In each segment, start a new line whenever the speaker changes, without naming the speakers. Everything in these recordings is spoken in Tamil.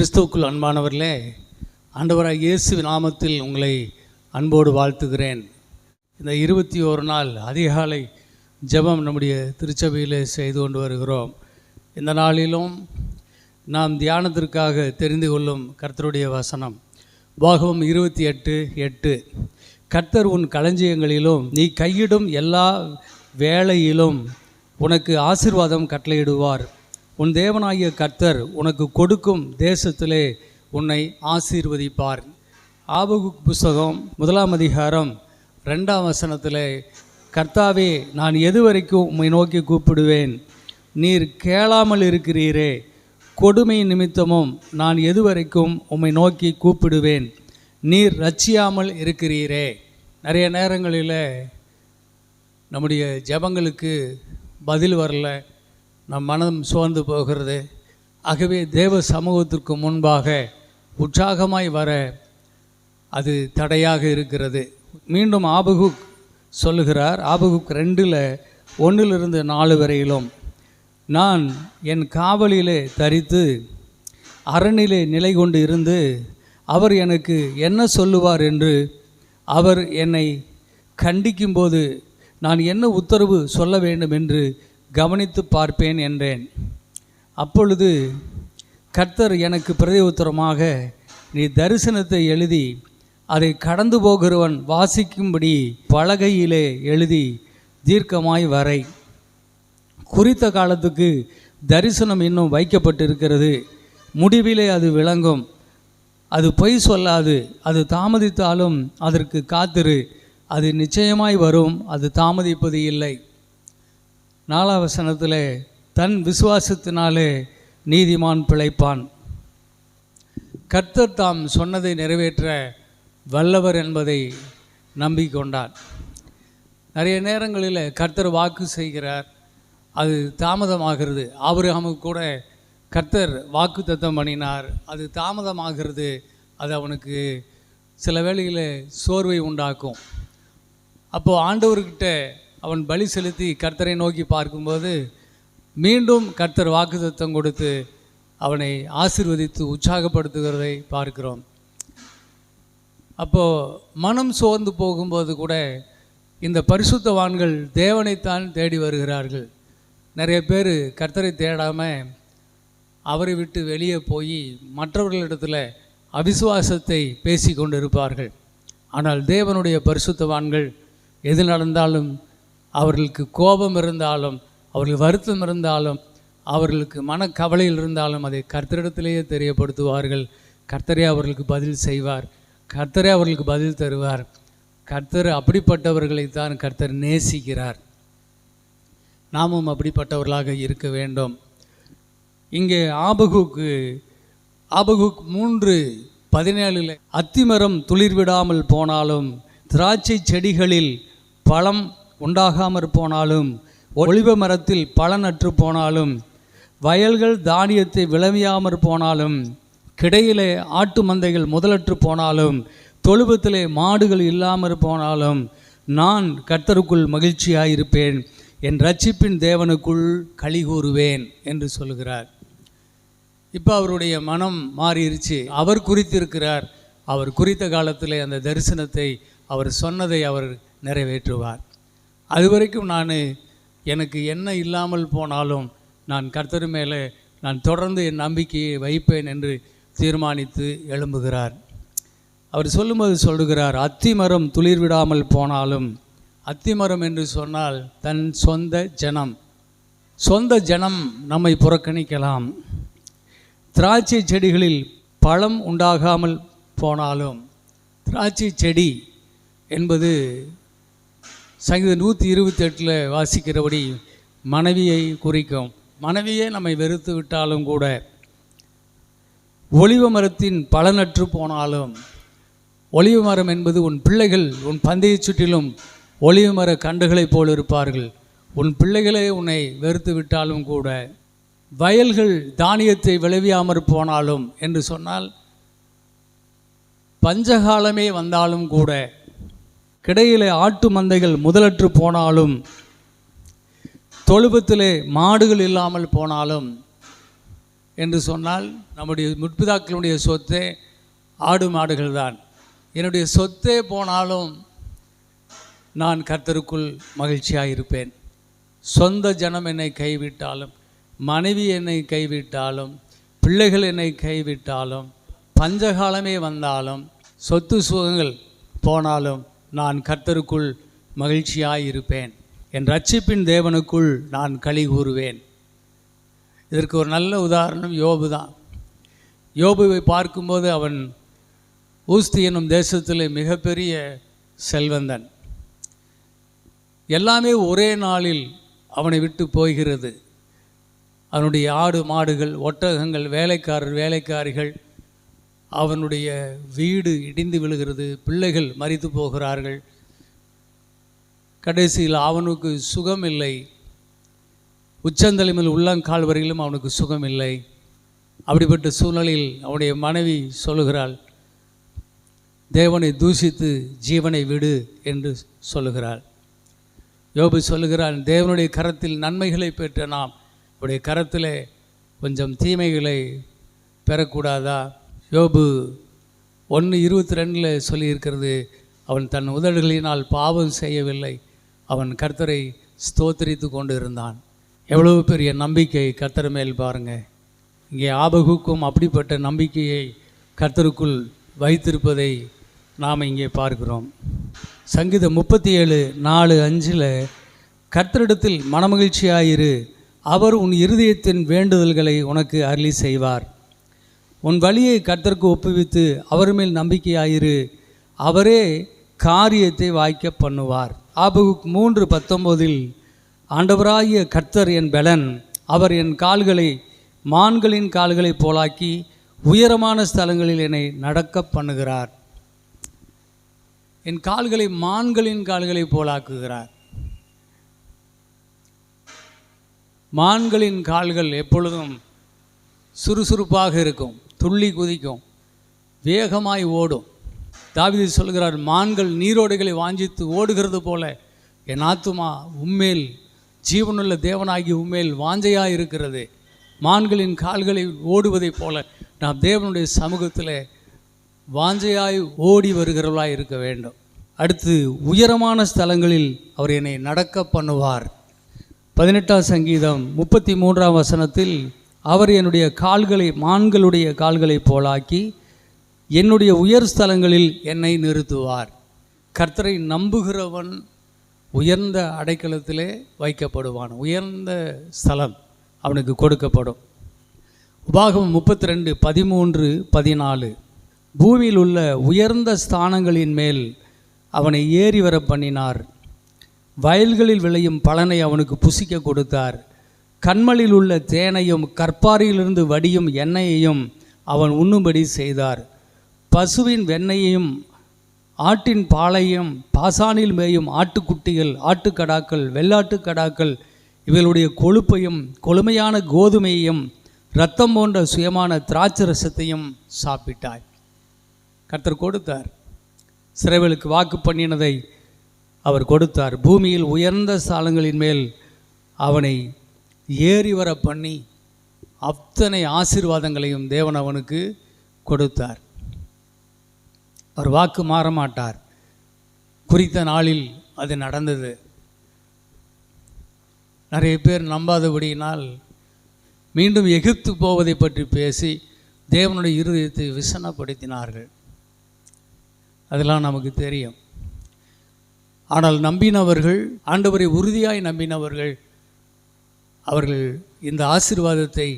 கிறிஸ்துவுக்குள் அன்பானவர்களே, ஆண்டவராகிய இயேசு நாமத்தில் உங்களை அன்போடு வாழ்த்துகிறேன். இந்த 21 நாள் அதிகாலை ஜெபம் நம்முடைய திருச்சபையில் செய்து கொண்டு வருகிறோம். இந்த நாளிலும் நாம் தியானத்திற்காக தெரிந்து கொள்ளும் கர்த்தருடைய வசனம் உபாகமம் 28:8. கர்த்தர் உன் களஞ்சியங்களிலும் நீ கையிடும் எல்லா வேளையிலும் உனக்கு ஆசீர்வாதம் கட்டளையிடுவார். உன் தேவனாகிய கர்த்தர் உனக்கு கொடுக்கும் தேசத்திலே உன்னை ஆசீர்வதிப்பார். ஆபகுக் புஸ்தகம் 1 அதிகாரம் 2 வசனத்தில், கர்த்தாவே, நான் எதுவரைக்கும் உம்மை நோக்கி கூப்பிடுவேன்? நீர் கேளாமல் இருக்கிறீரே. கொடுமை நிமித்தமும் நான் எதுவரைக்கும் உம்மை நோக்கி கூப்பிடுவேன்? நீர் ரட்சியாமல் இருக்கிறீரே. நிறைய நேரங்களில் நம்முடைய ஜெபங்களுக்கு பதில் வரல, நம் மனம் சோர்ந்து போகிறது. ஆகவே தேவ சமூகத்திற்கு முன்பாக உற்சாகமாய் வர அது தடையாக இருக்கிறது. மீண்டும் ஆபகுக் சொல்லுகிறார், ஆபகுக் 2:1-4 வரையிலும், நான் என் காவலிலே தரித்து அரணிலே நிலை கொண்டு இருந்து அவர் எனக்கு என்ன சொல்லுவார் என்று அவர் என்னை கண்டிக்கும்போது நான் என்ன உத்தரவு சொல்ல வேண்டும் என்று கவனித்து பார்ப்பேன் என்றேன். அப்பொழுது கர்த்தர் எனக்கு பிரதி உத்தரமாக, நீ தரிசனத்தை எழுதி அதை கடந்து போகிறவன் வாசிக்கும்படி பலகையிலே எழுதி தீர்க்கமாய் வரை. குறித்த காலத்துக்கு தரிசனம் இன்னும் வைக்கப்பட்டிருக்கிறது. முடிவிலே அது விளங்கும். அது பொய் சொல்லாது. அது தாமதித்தாலும் அதற்கு காத்திரு. அது நிச்சயமாய் வரும். அது தாமதிப்பது இல்லை. 4 வசனத்தில், தன் விசுவாசத்தினாலே நீதிமான் பிழைப்பான். கர்த்தர் தாம் சொன்னதை நிறைவேற்ற வல்லவர் என்பதை நம்பிக்கொண்டார். நிறைய நேரங்களில் கர்த்தர் வாக்கு செய்கிறார், அது தாமதமாகிறது. ஆபிரகாமுக்கு கூட கர்த்தர் வாக்கு தத்தம் பண்ணினார், அது தாமதமாகிறது. அது அவனுக்கு சில வேளையில் சோர்வை உண்டாக்கும். அப்போது ஆண்டவர்கிட்ட அவன் பலி செலுத்தி கர்த்தரை நோக்கி பார்க்கும்போது மீண்டும் கர்த்தர் வாக்குத்தத்தம் கொடுத்து அவனை ஆசீர்வதித்து உற்சாகப்படுத்துகிறதை பார்க்கிறோம். அப்போது மனம் சோர்ந்து போகும்போது கூட இந்த பரிசுத்தவான்கள் தேவனைத்தான் தேடி வருகிறார்கள். நிறைய பேர் கர்த்தரை தேடாமல் அவரை விட்டு வெளியே போய் மற்றவர்களிடத்தில் அவிசுவாசத்தை பேசி கொண்டு இருப்பார்கள். ஆனால் தேவனுடைய பரிசுத்தவான்கள் எது நடந்தாலும், அவர்களுக்கு கோபம் இருந்தாலும், அவர்கள் வருத்தம் இருந்தாலும், அவர்களுக்கு மனக்கவலையில் இருந்தாலும் அதை கர்த்தரிடத்திலேயே தெரியப்படுத்துவார்கள். கர்த்தரே அவர்களுக்கு பதில் செய்வார். கர்த்தரே அவர்களுக்கு பதில் தருவார். கர்த்தர் அப்படிப்பட்டவர்களைத்தான் கர்த்தர் நேசிக்கிறார். நாமும் அப்படிப்பட்டவர்களாக இருக்க வேண்டும். இங்கே ஆபகுக் 3:17, அத்திமரம் துளிர்விடாமல் போனாலும், திராட்சை செடிகளில் பழம் உண்டாகாமற் போனாலும், ஒலிவ மரத்தில் பலனற்று போனாலும், வயல்கள் தானியத்தை விளைவியாமற் போனாலும், கிடையிலே ஆட்டு மந்தைகள் முதலற்று போனாலும், தொழுவத்திலே மாடுகள் இல்லாமற் போனாலும், நான் கர்த்தருக்குள் மகிழ்ச்சியாயிருப்பேன், என் இரட்சிப்பின் தேவனுக்குள் களி கூறுவேன் என்று சொல்கிறார். இப்போ அவருடைய மனம் மாறிடுச்சு. அவர் குறித்திருக்கிறார். அவர் குறித்த காலத்தில் அந்த தரிசனத்தை, அவர் சொன்னதை அவர் நிறைவேற்றுவார். அதுவரைக்கும் எனக்கு என்ன இல்லாமல் போனாலும் நான் கர்த்தர் மேலே நான் தொடர்ந்து என் நம்பிக்கையை வைப்பேன் என்று தீர்மானித்து எழும்புகிறார். அவர் சொல்லும்போது சொல்லுகிறார், அத்திமரம் துளிர்விடாமல் போனாலும். அத்திமரம் என்று சொன்னால் தன் சொந்த ஜனம் நம்மை புறக்கணிக்கலாம். திராட்சை செடிகளில் பழம் உண்டாகாமல் போனாலும், திராட்சை செடி என்பது சங்கீதம் 128 வாசிக்கிறபடி மனைவியை குறிக்கும். மனைவியே நம்மை வெறுத்து விட்டாலும் கூட, ஒலிவ மரத்தின் பலனற்று போனாலும், ஒலிவ மரம் என்பது உன் பிள்ளைகள் உன் பந்தய சுற்றிலும் ஒலிவ மர கண்டுகளைப் போல் இருப்பார்கள். உன் பிள்ளைகளே உன்னை வெறுத்து விட்டாலும் கூட, வயல்கள் தானியத்தை விளைவியாமற் போனாலும் என்று சொன்னால், பஞ்சகாலமே வந்தாலும் கூட, கிடையிலே ஆட்டு மந்தைகள் முதலற்று போனாலும், தொழுவத்திலே மாடுகள் இல்லாமல் போனாலும், என்று சொன்னால் நம்முடைய முற்பிதாக்களுடைய சொத்தே ஆடு மாடுகள் தான். என்னுடைய சொத்தே போனாலும் நான் கர்த்தருக்குள் மகிழ்ச்சியாக இருப்பேன். சொந்த ஜனம் என்னை கைவிட்டாலும், மனைவி என்னை கைவிட்டாலும், பிள்ளைகள் என்னை கைவிட்டாலும், பஞ்சகாலமே வந்தாலும், சொத்து சுகங்கள் போனாலும் நான் கர்த்தருக்குள் மகிழ்ச்சியாக இருப்பேன். என் ரட்சிப்பின் தேவனுக்குள் நான் களி கூறுவேன். இதற்கு ஒரு நல்ல உதாரணம் யோபு தான். யோபுவை பார்க்கும்போது அவன் ஊஸ்தி என்னும் தேசத்தில் மிகப்பெரிய செல்வந்தன். எல்லாமே ஒரே நாளில் அவனை விட்டு போகிறது. அவனுடைய ஆடு மாடுகள், ஒட்டகங்கள், வேலைக்காரிகள், அவனுடைய வீடு இடிந்து விழுகிறது, பிள்ளைகள் மரித்து போகிறார்கள். கடைசியில் அவனுக்கு சுகம் இல்லை. உச்சந்தலைமையில் உள்ளங்கால் வரையிலும் அவனுக்கு சுகம் இல்லை. அப்படிப்பட்ட சூழ்நிலையில் அவனுடைய மனைவி சொல்லுகிறாள், தேவனை தூஷித்து ஜீவனை விடு என்று சொல்லுகிறாள். யோபு சொல்லுகிறான், தேவனுடைய கரத்தில் நன்மைகளை பெற்ற நாம் உடைய கரத்தில் கொஞ்சம் தீமைகளை பெறக்கூடாதா? யோபு 1:22 சொல்லியிருக்கிறது, அவன் தன் உதடுகளினால் பாவம் செய்யவில்லை, அவன் கர்த்தரை ஸ்தோத்திரித்து கொண்டு இருந்தான். எவ்வளவு பெரிய நம்பிக்கை கர்த்தர் மேல் பாருங்கள். இங்கே ஆபகுக்கும் அப்படிப்பட்ட நம்பிக்கையை கர்த்தருக்குள் வைத்திருப்பதை நாம் இங்கே பார்க்கிறோம். சங்கீதம் 37:4-5 கர்த்தரிடத்தில் மனமகிழ்ச்சியாயிரு, அவர் உன் இருதயத்தின் வேண்டுதல்களை உனக்கு அருளி செய்வார். உன் வழியை கர்த்தருக்கு ஒப்புவித்து அவர் மேல் நம்பிக்கையாயிரு, அவரே காரியத்தை வாய்க்க பண்ணுவார். ஆபகுக் 3:19 ஆண்டவராகிய கர்த்தர் என் பெலன், அவர் என் கால்களை மான்களின் கால்களைப் போலாக்கி உயரமான ஸ்தலங்களில் என்னை நடக்க பண்ணுகிறார். என் கால்களை மான்களின் கால்களை போலாக்குகிறார். மான்களின் கால்கள் எப்பொழுதும் சுறுசுறுப்பாக இருக்கும், துள்ளி குதிக்கும், வேகமாய் ஓடும். தாவீது சொல்கிறார், மான்கள் நீரோடைகளை வாஞ்சித்து ஓடுகிறது போல என் ஆத்துமா உம்மேல், ஜீவனுள்ள தேவனாகி உம்மேல் வாஞ்சையாக இருக்கிறது. மான்களின் கால்களை ஓடுவதைப் போல நாம் தேவனுடைய சமூகத்தில் வாஞ்சையாய் ஓடி வருகிறவர்களாக இருக்க வேண்டும். அடுத்து, உயரமான ஸ்தலங்களில் அவர் என்னை நடக்க பண்ணுவார். 18ஆம் சங்கீதம் 33ஆம் வசனத்தில் அவர் என்னுடைய கால்களை மான்களுடைய கால்களை போலாக்கி என்னுடைய உயர் ஸ்தலங்களில் என்னை நிறுத்துவார். கர்த்தரை நம்புகிறவன் உயர்ந்த அடைக்கலத்திலே வைக்கப்படுவான். உயர்ந்த ஸ்தலம் அவனுக்கு கொடுக்கப்படும். உபாகமம் 32:13-14 பூமியில் உள்ள உயர்ந்த ஸ்தானங்களின் மேல் அவனை ஏறி வர பண்ணினார். வயல்களில் விளையும் பலனை அவனுக்கு புசிக்க கொடுத்தார். கண்மலில் உள்ள தேனையும் கற்பாரியிலிருந்து வடியும் எண்ணெயையும் அவன் உண்ணும்படி செய்தார். பசுவின் வெண்ணெயையும் ஆட்டின் பாலையும் பாசானில் மேயும் ஆட்டுக்குட்டிகள், ஆட்டுக்கடாக்கள், வெள்ளாட்டுக்கடாக்கள் இவர்களுடைய கொழுப்பையும் கொழுமையான கோதுமையையும் இரத்தம் போன்ற சுயமான திராட்சை ரசத்தையும் சாப்பிட்டாய். கர்த்தர் கொடுத்தார். சிறைகளுக்கு வாக்கு பண்ணினதை அவர் கொடுத்தார். பூமியில் உயர்ந்த ஸ்தலங்களின் மேல் அவனை ஏறி வர பண்ணி அத்தனை ஆசீர்வாதங்களையும் தேவன் அவனுக்கு கொடுத்தார். அவர் வாக்கு மாற மாட்டார். குறித்த நாளில் அது நடந்தது. நிறைய பேர் நம்பாதபடியினால் மீண்டும் எகிப்து போவதை பற்றி பேசி தேவனுடைய இருதயத்தை விசனப்படுத்தினார்கள். அதெல்லாம் நமக்கு தெரியும். ஆனால் நம்பினவர்கள், ஆண்டவரை உறுதியாய் நம்பினவர்கள், அவர்கள் இந்த ஆசீர்வாதத்தை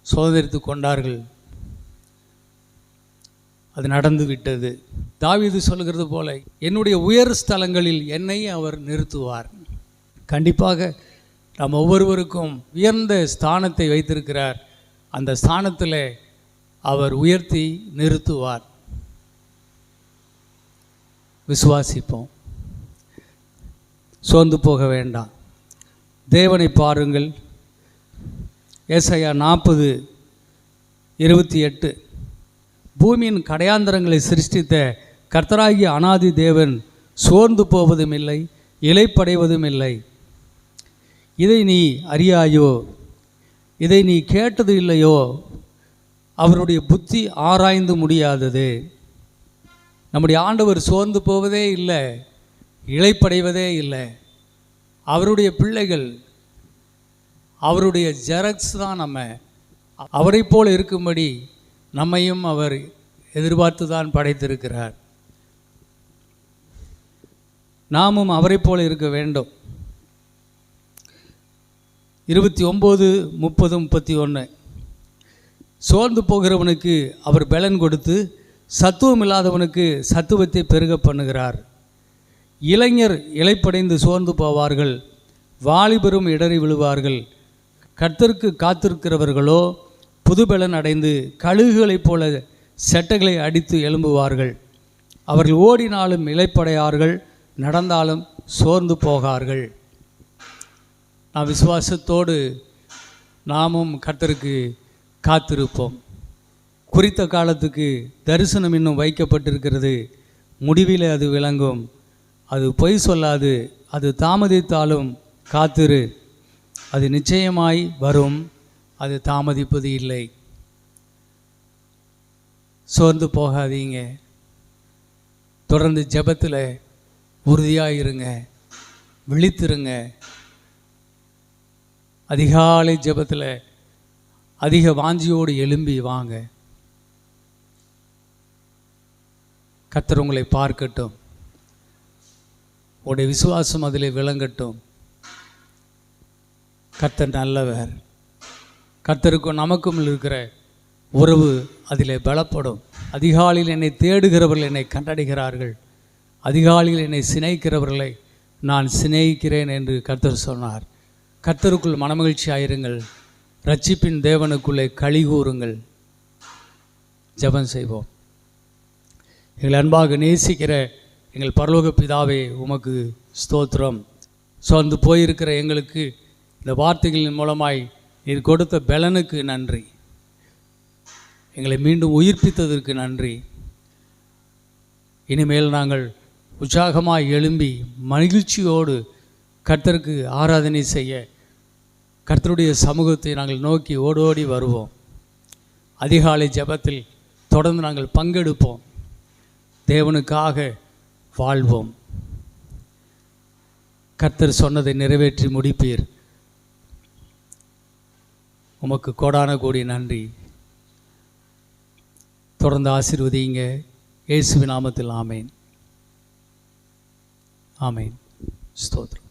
சுதந்திரித்து கொண்டார்கள். அது நடந்து விட்டது. தாவீது சொல்கிறது போல, என்னுடைய உயர் ஸ்தலங்களில் என்னை அவர் நிறுத்துவார். கண்டிப்பாக நாம் ஒவ்வொருவருக்கும் உயர்ந்த ஸ்தானத்தை வைத்திருக்கிறார். அந்த ஸ்தானத்தில் அவர் உயர்த்தி நிறுத்துவார். விசுவாசிப்போம், சோர்ந்து போக வேண்டாம். தேவனை பாருங்கள். ஏசாயா 40:28 பூமியின் கடையாந்தரங்களை சிருஷ்டித்த கர்த்தராகிய அனாதி தேவன் சோர்ந்து போவதும் இல்லை, இளைப்படைவதும் இல்லை. இதை நீ அறியாயோ? இதை நீ கேட்டது இல்லையோ? அவருடைய புத்தி ஆராய்ந்து முடியாதது. நம்முடைய ஆண்டவர் சோர்ந்து போவதே இல்லை, இளைப்படைவதே இல்லை. அவருடைய பிள்ளைகள், அவருடைய ஜெராக்ஸ் தான் நம்ம. அவரை போல் இருக்கும்படி நம்மையும் அவர் எதிர்பார்த்து தான் படைத்திருக்கிறார். நாமும் அவரை போல இருக்க வேண்டும். 29, 30, 31. சோர்ந்து போகிறவனுக்கு அவர் பலன் கொடுத்து சத்துவம் இல்லாதவனுக்கு சத்துவத்தை பெருக பண்ணுகிறார். இளைஞர் இளைப்படைந்து சோர்ந்து போவார்கள், வாலிபரும் இடறி விழுவார்கள். கர்த்தருக்கு காத்திருக்கிறவர்களோ புதுபலன் அடைந்து கழுகுகளைப் போல செட்டைகளை அடித்து எழும்புவார்கள். அவர்கள் ஓடினாலும் இளைப்படையார்கள், நடந்தாலும் சோர்ந்து போகார்கள். நாம் விசுவாசத்தோடு நாமும் கர்த்தருக்கு காத்திருப்போம். குறித்த காலத்துக்கு தரிசனம் இன்னும் வைக்கப்பட்டிருக்கிறது. முடிவில் அது விளங்கும். அது பொய் சொல்லாது. அது தாமதித்தாலும் காத்திரு, அது நிச்சயமாய் வரும். அது தாமதிப்பது இல்லை. சோர்ந்து போகாதீங்க. தொடர்ந்து ஜெபத்தில் உறுதியாக இருங்க, விழித்திருங்க. அதிகாலை ஜெபத்தில் அதிக வாஞ்சியோடு எழும்பி வாங்க. கர்த்தர் உங்களை பார்க்கட்டும். உடைய விசுவாசம் அதில் விளங்கட்டும். கர்த்தர் நல்லவர். கர்த்தருக்கும் நமக்கும் இருக்கிற உறவு அதில் பலப்படும். அதிகாலையில் என்னை தேடுகிறவர்கள் என்னை கண்டடைகிறார்கள். அதிகாலையில் என்னை சிநேகிக்கிறவர்களை நான் சிநேகிக்கிறேன் என்று கர்த்தர் சொன்னார். கர்த்தருக்குள் மனமகிழ்ச்சியாயிருங்கள். இரட்சிப்பின் தேவனுக்குள்ளே களி கூறுங்கள். ஜெபம் செய்வோம். எங்கள் அன்பாக நேசிக்கிற எங்கள் பரலோக பிதாவே, உமக்கு ஸ்தோத்திரம். சோர்ந்து போயிருக்கிற எங்களுக்கு இந்த வார்த்தைகளின் மூலமாய் நீர் கொடுத்த பலனுக்கு நன்றி. எங்களை மீண்டும் உயிர்ப்பித்ததற்கு நன்றி. இனிமேல் நாங்கள் உற்சாகமாய் எழும்பி மகிழ்ச்சியோடு கர்த்தருக்கு ஆராதனை செய்ய கர்த்தருடைய சமூகத்தை நாங்கள் நோக்கி ஓடோடி வருவோம். அதிகாலை ஜெபத்தில் தொடர்ந்து நாங்கள் பங்கெடுப்போம். தேவனுக்காக வாழ்வோம். கர்த்தர் சொன்னதை நிறைவேற்றி முடிப்பீர். உமக்கு கோடான கோடி நன்றி. தொடர்ந்து ஆசீர்வதிங்க. இயேசுவின் நாமத்தில் ஆமேன். ஆமேன். ஸ்தோத்திரம்.